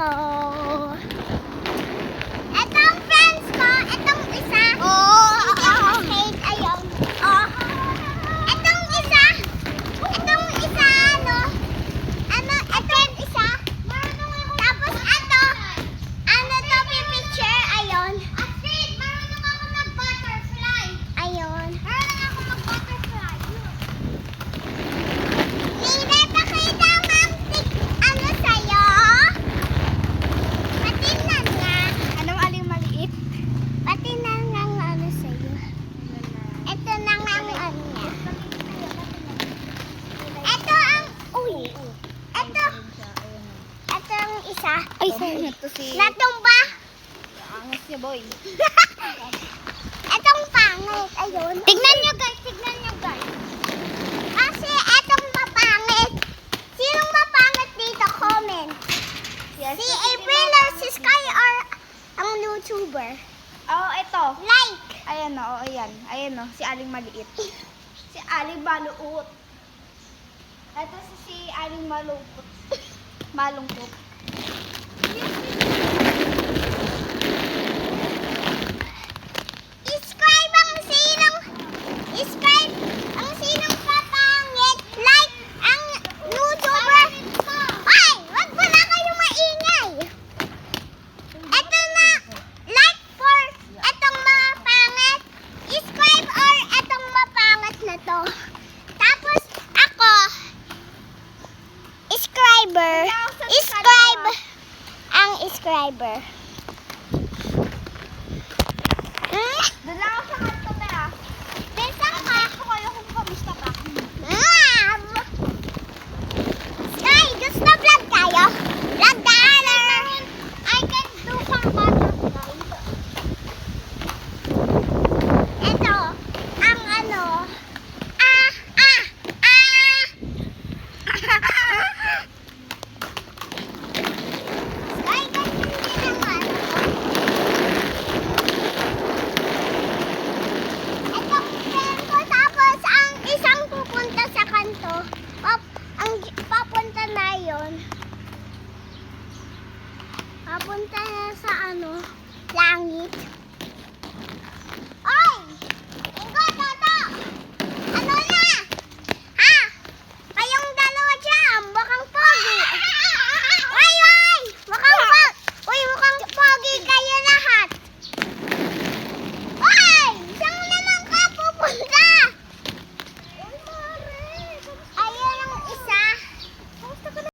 ako. Etong friends ko, etong isa. Ayun. Etong isa, etong isa. Tapos to, picture, ayun. Marunong ako mag-butterfly. Ayun. Marunong ako mag-butterfly. Lina, pakita ang sa'yo. Patinan nga. Anong aling maliit? Patinan nga ang sa'yo. Ito na nga ang niya. Ito ang, ito ang isa. Ay, sorry. Ito si... Natumba. Angas niya, boy. Etong pangit. Ayun. Tignan nyo guys. Kasi etong mapangit. Sinong mapangit dito? Comment. Si April or si Sky or ang YouTuber? Oh, ito. Like. Ayan o, ayan. Ayan o, si Aling maliit. Si Aling maluot. Ito si Aling malungkot. Malungkot. Describe ang sinong papangit. Like ang YouTuber. Ay, wag mo na kayo maingay. Ito na. Like for etong mapangit. Describe or etong mapangit na to. Tapos ako. Describer. Describe ang describer. Doon lang ako sa kanto, Bea. Besang ka. Ako kayo kung kamusta ka. Sky, gusto vlog tayo? Vlog tayo! I can do some butterfly. Ito, ang ano. Sky, ganyan din naman. Ito, friend ko. Tapos, ang isang pupunta sa kanto. Ang papunta na yun. Papunta na sa langit.